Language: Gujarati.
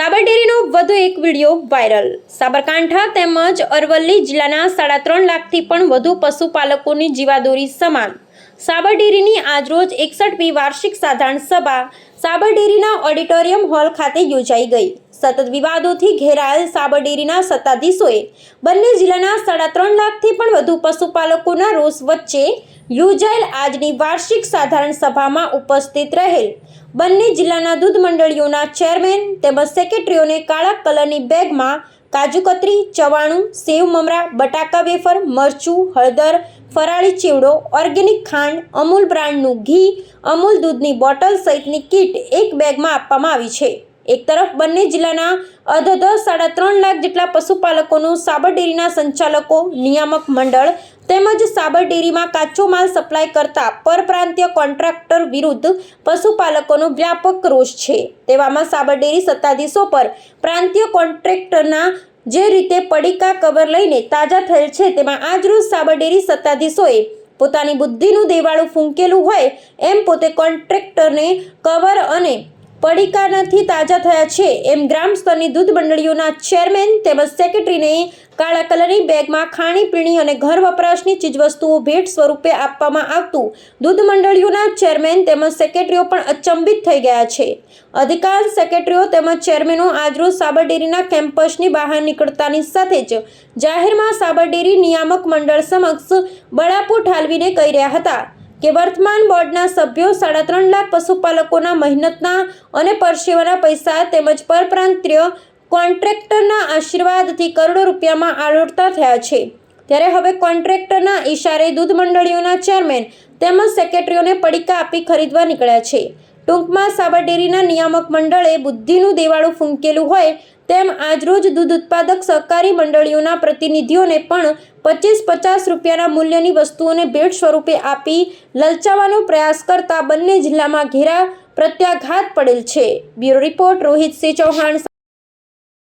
સાબરડેરીનો વધુ એક વિડીયો વાયરલ। સાબરકાંઠા તેમજ અરવલ્લી જિલ્લાના 3.5 લાખથી પણ વધુ પશુપાલકોની જીવાદોરી સમાન સાબરડેરીની આજરોજ 61મી વાર્ષિક સાધારણ સભા સાબરડેરીના ઓડિટોરિયમ હોલ ખાતે યોજાઈ ગઈ। સતત વિવાદોથી ઘેરાયેલ સાબરડેરીના સત્તાધીશોએ બંને જિલ્લાના 3.5 લાખથી પણ વધુ પશુપાલકોના રોષ વચ્ચે યોજાયેલ આજની વાર્ષિક સાધારણ સભામાં ઉપસ્થિત રહેલ બંને જિલ્લાના દૂધ મંડળીઓના ચેરમેન તેમજ સેક્રેટરીઓને કાળા કલરની બેગમાં કાજુ કતરી, ચવાણું, સેવ મમરા, બટાકા વેફર, મરચું, હળદર, ફરાળી ચેવડો, ઓર્ગેનિક ખાંડ, અમૂલ બ્રાન્ડનું ઘી, અમૂલ દૂધની બોટલ સહિતની કીટ એક બેગમાં આપવામાં આવી છે। એક તરફ બંને જિલ્લાના અધધ 3.5 લાખ જેટલા પશુપાલકોનું સાબરડેરીના સંચાલકો, નિયામક મંડળ તેમજ સાબરડેરીમાં કાચો માલ સપ્લાય કરતા પરપ્રાંતીય કોન્ટ્રાક્ટર વિરુદ્ધ પશુપાલકોનો વ્યાપક રોષ છે। તેવામાં સાબરડેરી સત્તાધીશો પર પ્રાંતીય કોન્ટ્રાક્ટરના જે રીતે પડીકા કવર લઈને તાજા થયેલ છે, તેમાં આજરોજ સાબરડેરી સત્તાધીશોએ પોતાની બુદ્ધિનું દેવાળું ફૂંકેલું હોય એમ પોતે કોન્ટ્રાક્ટરને કવર અને પડીકાનાથી તાજા થયા છે એમ ગ્રામ સ્તરની દૂધ મંડળીઓના ચેરમેન તેમજ સેક્રેટરીને કાળા કલરની બેગમાં ખાણીપીણી અને ઘર વપરાશની ચીજવસ્તુઓ ભેટ સ્વરૂપે આપવામાં આવતું દૂધ મંડળીઓના ચેરમેન તેમજ સેક્રેટરીઓ પણ અચંબિત થઈ ગયા છે। અધિકાંશ સેક્રેટરીઓ તેમજ ચેરમેનો આજરોજ સાબરડેરીના કેમ્પસની બહાર નીકળતાની સાથે જ જાહેરમાં સાબરડેરી નિયામક મંડળ સમક્ષ બળાપો ઠાલવીને કહી રહ્યા હતા કે વર્તમાન બોર્ડના સભ્યો 3.5 લાખ પશુપાલકોના મહેનતના અને પરસેવાના પૈસા તેમજ પરપ્રાંતીય કોન્ટ્રાક્ટરના આશીર્વાદથી કરોડો રૂપિયામાં આળોટતા થયા છે। ત્યારે હવે કોન્ટ્રાક્ટરના ઈશારે દૂધ મંડળીઓના ચેરમેન તેમજ સેક્રેટરીઓને પડીકા આપી ખરીદવા નીકળ્યા છે। ટૂંકમાં સાબરડેરીના નિયામક મંડળે બુદ્ધિનું દેવાળું ફૂંકેલું હોય તેમ આજરોજ દૂધ ઉત્પાદક સહકારી મંડળીઓના પ્રતિનિધિઓને પણ 25-50 રૂપિયાના મૂલ્યની વસ્તુઓને ભેટ સ્વરૂપે આપી લલચાવવાનો પ્રયાસ કરતા બંને જિલ્લામાં ઘેરા પ્રત્યાઘાત પડેલ છે। Bureau report Rohit Singh Chouhan.